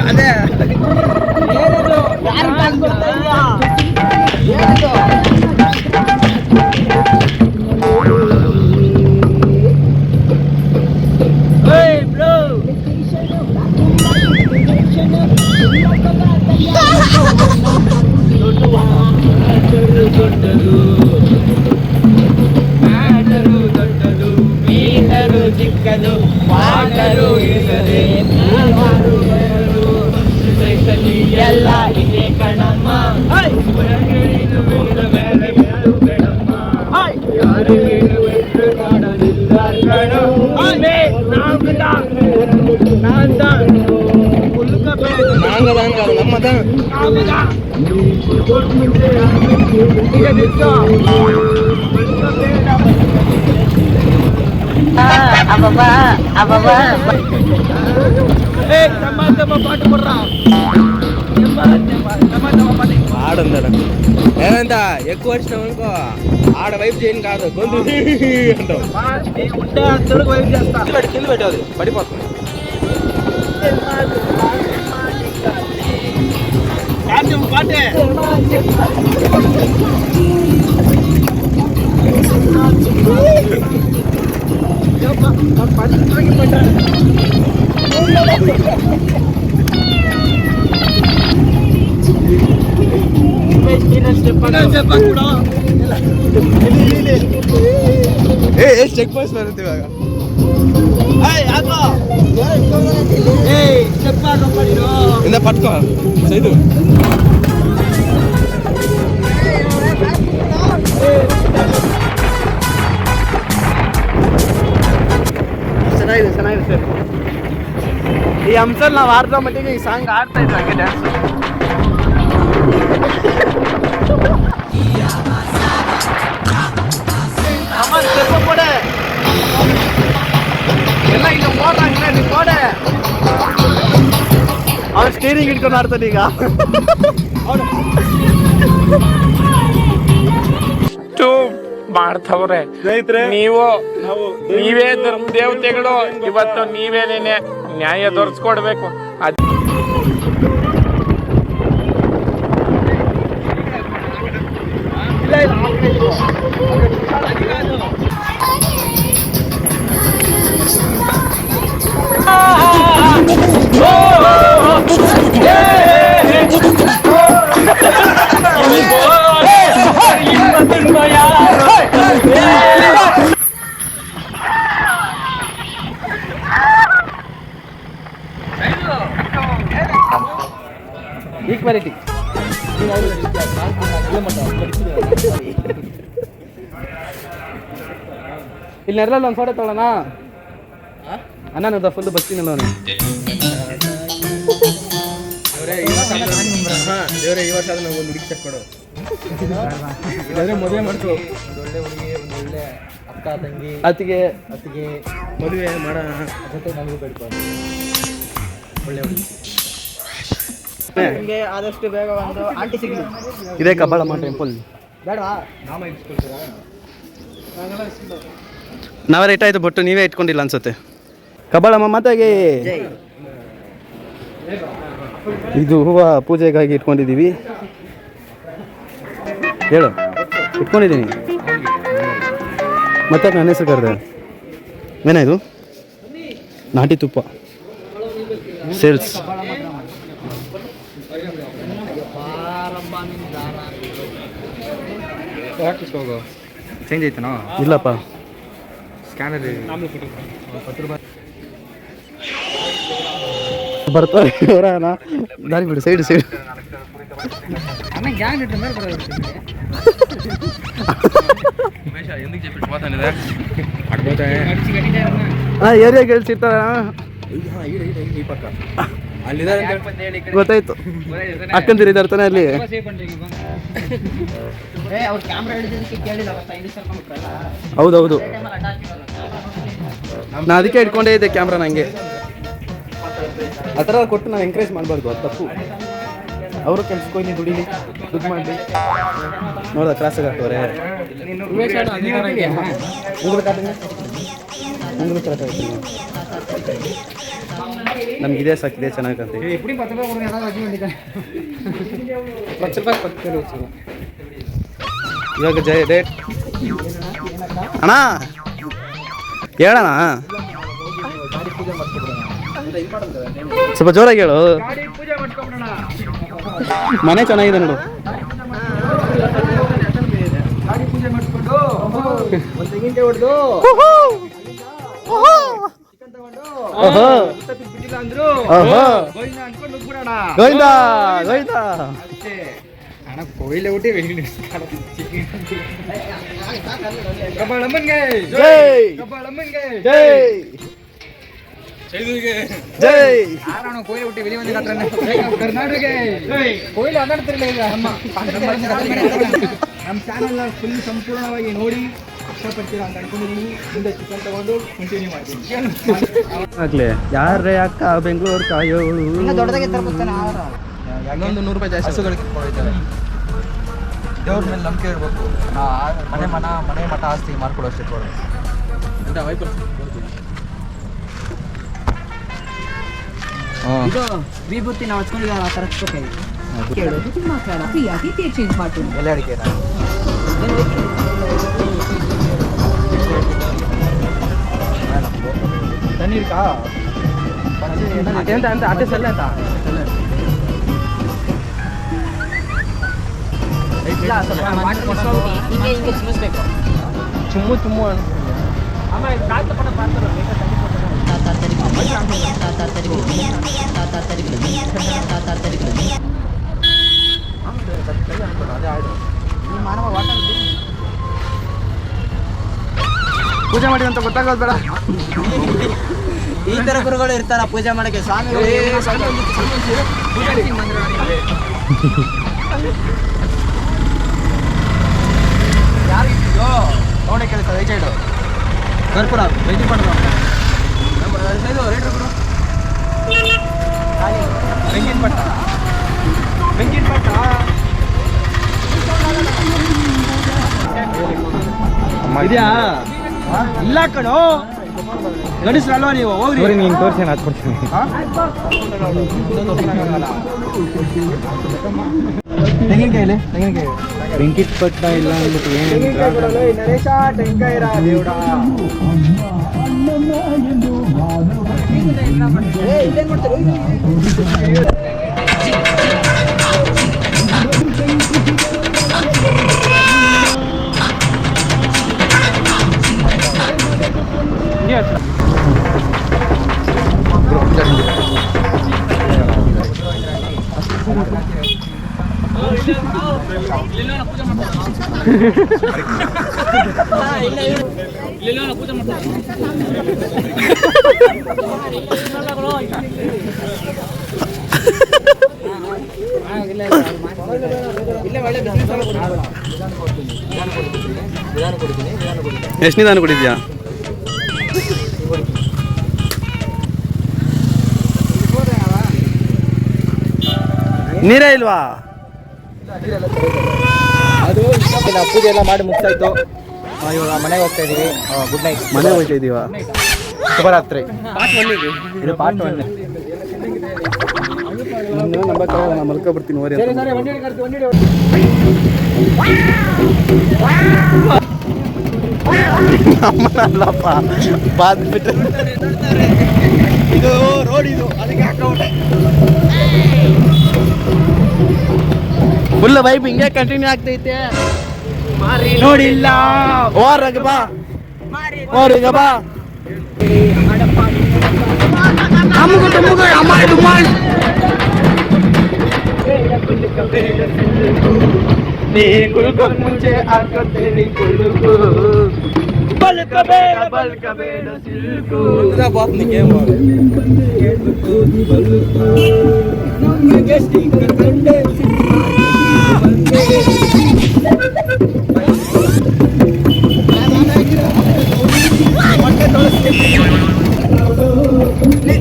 ಅದೇ ಚಿಕ್ಕದು ವಾಟರು ಇರದೆ ಎಲ್ಲ ಇದೆ ಕಣಮ್ಮ ಯಾರು ಮಾಡೋದಿಲ್ಲ ఆడందడ ఏమంత ఎక్కువ వచ్చినామనుకో ఆడ వైపు చేయను కాదు గొంతు అంటావు వైపు చేస్తా కింద పెట్టదు పడిపోతుంది పాటే ಚೆಕ್ ಪೋಸ್ಟ್ ಬರುತ್ತೆ ಇವಾಗ ಇಂದ ಪಟ್ಕೋ ಸೈಡು ಚೆನ್ನಾಗಿದೆ ಚೆನ್ನಾಗಿದೆ ಸರ್ ಈ ಅಂಶಲ್ಲಿ ನಾವು ಆಡ್ದ ಮಟ್ಟಿಗೆ ಈ ಸಾಂಗ್ ಆಡ್ತಾ ಇದ್ವಿ ಹಂಗೆ ಡ್ಯಾನ್ಸ್ ಎಲ್ಲ ಈಗ ಗೋಡೆ ಅವ್ನು ಸ್ಟೀರಿಂಗ್ ಇಟ್ಕೊಂಡು ಆಡ್ತಾನೆ ಈಗ ಮಾಡ್ತವ್ರೆ ನೀವೇ ಧರ್ಮ ದೇವತೆಗಳು ಇವತ್ತು ನೀವೇನೇನೆ ನ್ಯಾಯ ದೊರಸ್ಕೊಡ್ಬೇಕು. ಈಕ್ವಾಲಿಟಿ ಇಲ್ಲಿ ನೆರಳಲ್ಲಿ ಒಂದು ಫೋಟೋ ತೊಗೊಳ್ಳೋಣ ಅಣ್ಣ ಫುಲ್ ಬರ್ತೀನಲ್ಲ ಅವನು ದೇವರೇ ಈ ವರ್ಷ ಆದ್ರೆ ನಾವು ಒಂದು ಹುಡುಗಿ ತಕ್ಕೊಡು ಇಲ್ಲಾಂದ್ರೆ ಮದುವೆ ಮಾಡ್ಕೊ ಒಳ್ಳೆ ಹುಡುಗಿ ಒಂದು ಒಳ್ಳೆ ಅಕ್ಕ ತಂಗಿ ಅತ್ತಿಗೆ ಮದುವೆ ಮಾಡೋಣ ಜೊತೆ ನಮಗೂ ಬೇಡ್ಕೊಂಡು ಒಳ್ಳೆ ಹುಡುಗಿ ನಿಮಗೆ ಆದಷ್ಟು ಬೇಗ ಒಂದು ಆಂಟಿ ಸಿಗಲಿ. ಇದೇ ಕಬ್ಬಾಳಮ್ಮ ಟೆಂಪಲ್ ಬೇಡವಾ ನಾಮ ಇಟ್ಕೊಳ್ತೀರಾ? ನಾವೇ ರೇಟ್ ಆಯ್ತು ಬಟ್ಟು ನೀವೇ ಇಟ್ಕೊಂಡಿಲ್ಲ ಅನ್ಸುತ್ತೆ. ಕಬ್ಬಾಳಮ್ಮ ಮಾತಾಗಿ ಇದು ಹೂವು ಪೂಜೆಗಾಗಿ ಇಟ್ಕೊಂಡಿದ್ದೀವಿ. ಹೇಳು ಇಟ್ಕೊಂಡಿದ್ದೀನಿ ಮತ್ತೆ ನನ್ನ ಹೆಸರು ಕರೆದೆ ಏನಾಯ್ತು ನಾಟಿ ತುಪ್ಪ ಸೇಲ್ಸ್ ಚೇಂಜ್ ಐತನೋ ಇಲ್ಲಪ್ಪ ಸ್ಕ್ಯಾನರ್ ಬರ್ತಾರೆ ಅವರಣ ದಾರಿ ಬಿಡು ಸೈಡ್ ಏರಿಯಾ ಗೆಲ್ಸಿರ್ತಾರ ಗೊತ್ತಾಯ್ತು ಅಕ್ಕಂದಿರಿದಾರ ತಾನೆ ಅಲ್ಲಿ ಹೌದೌದು ನಾ ಅದಕ್ಕೆ ಇಟ್ಕೊಂಡೇ ಇದ್ದೆ ಕ್ಯಾಮ್ರಾ ನಂಗೆ ಆ ಥರ ಕೊಟ್ಟು ನಾವು ಎಂಕರೇಜ್ ಮಾಡಬಾರ್ದು ಅದು ತಪ್ಪು ಅವರು ಕೆಲ್ಸಕ್ಕೆ ಹೋಗಿ ದುಡಿಲಿ ದುಡ್ಡು ಮಾಡಿ ನೋಡ್ದ ಕ್ರಾಸಾಗಿ ಹಾಕ್ತವ್ರೆ ನಮ್ಗೆ ಇದೇ ಸಾಕು ಇದೇ ಚೆನ್ನಾಗಂತೆ ಇವಾಗ ಜಯ ಡೇಟ್ ಅಣ್ಣ ಹೇಳಣ್ಣ ಸ್ವಲ್ಪ ಜೋರಾಗಿ ಹೇಳು ಮನೆ ಚೆನ್ನಾಗಿದೆ ನೋಡು ಗೋವಿಂದ ಗೋವಿಂದ ಕೋಯಿಲೆ ಊಟಿ ಜೈ ಕೋಯಿಲೆ ಊಟಿ வெளி வந்து ಕರ್ನಾಟಕ ಕೋಯಿಲೆ ಅದಾಡ್ತಿರಲಿಲ್ಲ ಈಗ ನಮ್ಮ ಚಾನಲ್ನ ಫುಲ್ ಸಂಪೂರ್ಣವಾಗಿ ನೋಡಿ ಇಷ್ಟಪಡ್ತೀರಾ ಅಂತ ಅನ್ಕೊಂಡಿದ್ದೀನಿ. ಮುಂದೆ ಚಿಕನ್ ತಗೊಂಡು ಕಂಟಿನ್ಯೂ ಮಾಡ್ತೀನಿ. ಆಗ್ಲಿ ಯಾರೇ ಅಕ್ಕ ಬೆಂಗಳೂರು ಕಾಯೋ ದೊಡ್ಡದಾಗಿ ಇನ್ನೊಂದು 100 ರೂಪಾಯಿ ಜಾಸ್ತಿ ಹಸುಗಳಿಗೆ ಕಿತ್ಕೊಂಡಿದ್ದಾರೆ. ದೇವ್ರ ಮೇಲೆ ನಂಬಿಕೆ ಇರಬೇಕು. ಮನೆ ಮಠ ಆಸ್ತಿ ಮಾರ್ಕೊಡೋ ಅಷ್ಟೇ ಅಂತ ವೈಪರ್ ಇದು ವಿಭೂತಿ ನಾವು ಹಚ್ಕೊಂಡಿದ್ದೀವಿ ಆ ಥರ ಹಚ್ಬೇಕಾಗಿತ್ತು ಕೇಳೋದು ತುಂಬ ಕಾಲ ಫ್ರೀಯಾಗಿ ಚೇಂಜ್ ಮಾಡ್ತೀನಿ ಎಲೆ ಅಡಿಕೆ ತಣ್ಣೀರ್ಕಾ ಅಂತ ಅಟ್ಟೆ ಸಲ್ಲ ಆಯ್ತಾ ಚುಮ್ಮು ಚುಮ್ಮು ಆಮೇಲೆ ಪೂಜೆ ಮಾಡಿ ಅಂತ ಗೊತ್ತಾಗೋದು ಬೇಡ. ಈ ತರ ಗುರುಗಳು ಇರ್ತಾರ ಪೂಜೆ ಮಾಡಕ್ಕೆ ಸ್ವಾಮಿಗಳು ಯಾರಿಗಿದ್ದು ನೋಡಿ ಕೆಲಸ ರೈಟ್ ಸೈಡು ಕರ್ಪೂರ ಬೆಂಕಿ ಪಡ್ದು ಬೆಂಕಿನ ಪಟ್ಟ ಬೆಂಕಿನ ಪಟ್ಟ ಇದೆಯಾ ಇಲ್ಲ ಕಣೋ ಗಡಿಸ್ರಲ್ವಾ ನೀವು ಹೋಗ್ರಿ ನೀನು ತೋರಿಸಿ ನಾನು ಹಾಕ್ಕೊಡ್ತೀನಿ. ತೆಂಗಿನಕಾಯಿಲೆ ತೆಂಗಿನಕಾಯಿ ಬೆಂಕಿಟ್ ಪಟ್ಟ ಇಲ್ಲ ಅಂದ್ಬಿಟ್ಟು ಏನು ನರೇಶ ತೆಂಗಿನಕಾಯಿ ದೇವ್ರ ಎಷ್ಟು ನಿಧಾನ ಕುಡಿದ್ಯಾ? ನೀರೇ ಇಲ್ವಾ? ಅದು ನಾವು ಪೂಜೆ ಎಲ್ಲ ಮಾಡಿ ಮುಗ್ಸಾಯ್ತು. ಇವಾಗ ಮನೆಗೆ ಹೋಗ್ತಾ ಇದೀವಿ. Good night. ಮನೆಗೆ ಹೋಗ್ತಾ ಇದೀವಾ? ಶುಭರಾತ್ರಿ. ಇದು ಪಾರ್ಟ್ 1. ನಾನು ಮಲ್ಕೊಬಿಡ್ತೀನಿ ಓರಿ ನಮ್ಮಲ್ಲಪ್ಪ ಬಾದ್ಬಿಟ್ಟು ಇದು ರೋಡ್ ಇದು ಅದಕ್ಕೆ ಹಾಕೊಂಡೆ ಫುಲ್ ವೈಬ್ ಹಿಂಗೆ ಕಂಟಿನ್ಯೂ ಆಗ್ತೈತೆ. ನೋಡಿಲ್ಲ ಓರಗ ಬಾ ಓರಗ ಬಾ ಅಮ್ಮಗ ತಮ್ಮಗ ಅಮ್ಮ ಮಾಡಿ ನೀ ಕುಲ್ಕ ಮುಂಚೆ ಹಾಕುತ್ತೇನೆ ಕುಲ್ಕು ಬಲ್ಕಬೇಡ ಸಿಲ್ಕು ಬಾತ್ ನಿಗೆ ನಮಗೆ ಸ್ಟಿಕ್ಕರ್ ಕಂಡೆ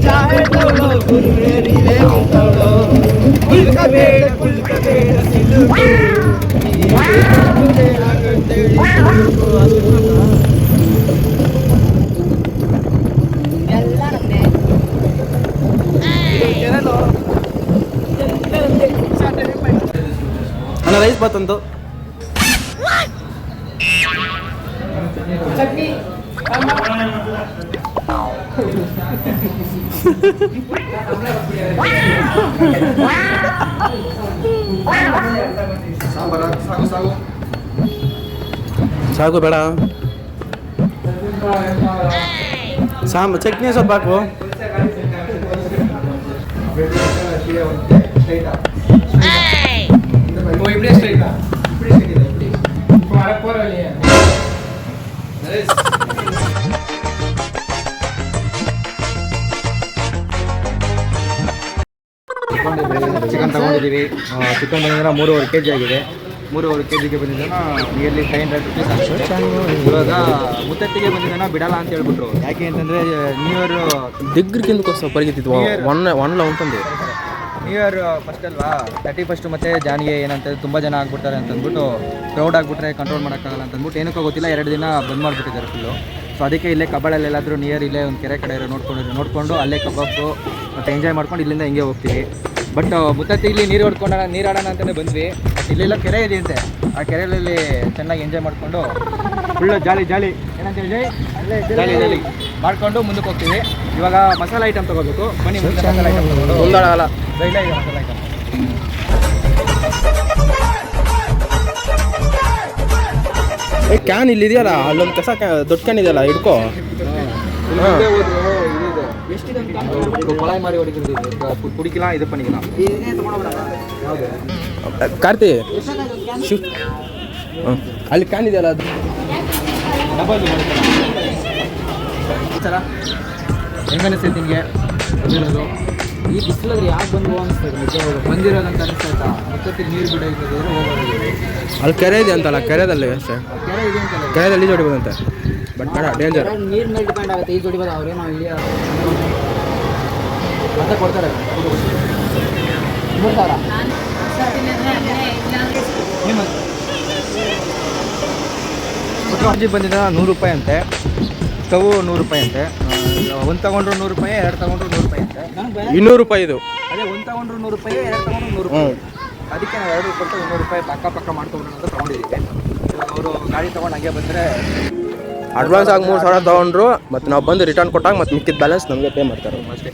चाहे तो लो गुरु मेरी ले उतारो कुल का बेड़ कुल ರೈಸ್ ಬಾತಂತು ಸಾಕು ಬೇಡ ಚಟ್ನಿ ಸ್ವಲ್ಪ ಹಾಕು ಚಿಕನ್ ತಗೊಂಡಿದ್ದೀವಿ. ಚಿಕನ್ ಬಂದಿದ್ರೆ 3.5 kg ಆಗಿದೆ. 3.5 kgಗೆ ಬಂದಿದ್ದಾನ ನಿಯರ್ಲಿ 500 ರುಪೀಸ್ ಆಗ್ತದೆ. ಇವಾಗ ಮುತ್ತತ್ತಿಗೆ ಬಂದಿದ್ದಾನ ಬಿಡಲ್ಲ ಅಂತ ಹೇಳ್ಬಿಟ್ರು. ಯಾಕೆ ಅಂತಂದರೆ ನ್ಯೂ ಇಯರ್ ದಿಗ್ಗರಿಗಿಂತ ಪರಿಗೆತ್ತಿದ್ವು ಒನ್ಲ ಉಂಟಂದು ನ್ಯೂ ಇಯರ್ ಫಸ್ಟ್ ಅಲ್ವಾ, 31st ಮತ್ತು ಜಾನ್ಗೆ ಏನಂತ ತುಂಬ ಜನ ಆಗ್ಬಿಡ್ತಾರೆ ಅಂತಂದ್ಬಿಟ್ಟು ಕ್ರೌಡ್ ಆಗಿಬಿಟ್ರೆ ಕಂಟ್ರೋಲ್ ಮಾಡೋಕ್ಕಾಗಲ್ಲ ಅಂತಂದ್ಬಿಟ್ಟು ಏನಕ್ಕೂ ಗೊತ್ತಿಲ್ಲ 2 ದಿನ ಬಂದ್ ಮಾಡಿಬಿಟ್ಟಿದ್ದಾರೆ ಫುಲ್ಲು. ಸೊ ಅದಕ್ಕೆ ಇಲ್ಲೇ ಕಬ್ಬಾಳಲ್ಲಿ ಎಲ್ಲಾದರೂ ನಿಯರ್ ಇಲ್ಲೇ ಒಂದು ಕೆರೆ ಕಡೆ ನೋಡ್ಕೊಂಡು ಅಲ್ಲೇ ಕಬ್ಬಾಬು ಮತ್ತು ಎಂಜಾಯ್ ಮಾಡ್ಕೊಂಡು ಇಲ್ಲಿಂದ ಹಿಂಗೆ ಹೋಗ್ತೀವಿ. ಬಟ್ ಮುತ್ತತ್ತಿ ಇಲ್ಲಿ ನೀರಾಡೋಣ ಅಂತಲೇ ಬಂದ್ವಿ. ಬಟ್ ಇಲ್ಲೆಲ್ಲ ಕೆರೆ ಇದೆಯಂತೆ, ಆ ಕೆರೆಯಲ್ಲಿ ಚೆನ್ನಾಗಿ ಎಂಜಾಯ್ ಮಾಡಿಕೊಂಡು ಫುಲ್ಲು ಜಾಲಿ ಏನಂತೀವಿ ಜಾಲಿ ಮಾಡಿಕೊಂಡು ಮುಂದಕ್ಕೆ ಹೋಗ್ತೀವಿ. ಇವಾಗ ಮಸಾಲೆ ಐಟಮ್ ತೊಗೋಬೇಕು. ಬನ್ನಿ ಮಸಾಲೆ ಐಟಮ್ ತೊಗೊಂಡು ಒಂದಾಗಲ್ಲ ಇಲ್ಲ ಈಗ ಮಸಾಲೆ ಐಟಮ್ ಕ್ಯಾನ್ ಇಲ್ಲಿ ಇದೆಯಲ್ಲ, ಅಲ್ಲೊಂದು ಕಸ ದೊಡ್ಡ ಕ್ಯಾನ್ ಇದೆಯಲ್ಲ, ಹಿಡ್ಕೋ. ಕೊಳಾಯಿ ಮಾರಿ ಹೊಡಿತಿರ್ತೀವಿ, ಕುಡಿಕಿಲ್ಲ ಇದು ಪಣಿಗಿಲ್ಲ. ಕಾರ್ತಿ ಅಲ್ಲಿ ಕ್ಯಾನ್ ಇದೆಯಲ್ಲ ಅದು ಡಬಲ್ ಸಲ ಹೆಂಗನಿಸ್ತೈತೆ ನಿಮಗೆ ಬಂದಿರೋದು? ಈ ಬಿಸಿಲಲ್ಲಿ ಯಾಕೆ ಬಂದು ಅನಿಸ್ತದೆ? ನಿಜ ಬಂದಿರೋದಂತ ಅನಿಸ್ತಾಯ್ತಾ? ಮುತ್ತತ್ತಿ ನೀರು ಬಿಡೋದಿದ್ರೆ ಹೋಗೋದು. ಅಲ್ಲಿ ಕೆರೆ ಇದೆ ಅಂತಲ್ಲ, ಕೆರೆದಲ್ಲಿ ಅಷ್ಟೇ, ಕೆರೆ ಇದೆ ಅಂತಲ್ಲ, ಕೆರೆದಲ್ಲಿ ಜೋಡಿಬೋದಂತೆ. ಬಟ್ ಬೇಡ, ಡೇಂಜರ್. ನೀರು ಮೇಲೆ ಡಿಪೆಂಡ್ ಆಗುತ್ತೆ. ಈ ಜೋಡಿ ಬಂದು ಅವ್ರೇನೋ ಇಲ್ಲಿ ಮತ್ತೆ ಕೊಡ್ತಾರೆ 3,000. ಅಜ್ಜಿ ಬಂದಿದ್ದ 100 ರೂಪಾಯಿ ಅಂತೆ, ಸ್ಟವ್ 100 ರೂಪಾಯಿ ಅಂತೆ. ಒಂದು ತಗೊಂಡ್ರು 100 ರೂಪಾಯಿ, 2 ತಗೊಂಡ್ರು 100 ರೂಪಾಯಿ ಅಂತೆ. 200 ರೂಪಾಯಿ ಇದು. ಅದೇ ಒಂದು ತಗೊಂಡ್ರು 100 ರೂಪಾಯಿ, 2 ತಗೊಂಡ್ರು 100 ರೂಪಾಯಿ. ಅದಕ್ಕೆ ನಾವು 2 ಕೊಟ್ಟು 100 ರೂಪಾಯಿ ಪಕ್ಕ ಮಾಡ್ಕೊಂಡ್ರು ಅಂತ ತೊಗೊಂಡಿದ್ದೀವಿ. ಅವರು ಗಾಡಿ ತೊಗೊಂಡು ಹಂಗೆ ಬಂದರೆ ಅಡ್ವಾನ್ಸ್ ಆಗಿ 3,000 ತೊಗೊಂಡ್ರು, ಮತ್ತು ನಾವು ಬಂದು ರಿಟರ್ನ್ ಕೊಟ್ಟಾಗ ಮತ್ತು ಮಿಕ್ಕಿದ ಬ್ಯಾಲೆನ್ಸ್ ನಮಗೆ ಪೇ ಮಾಡ್ತಾರೆ ಅಷ್ಟೇ.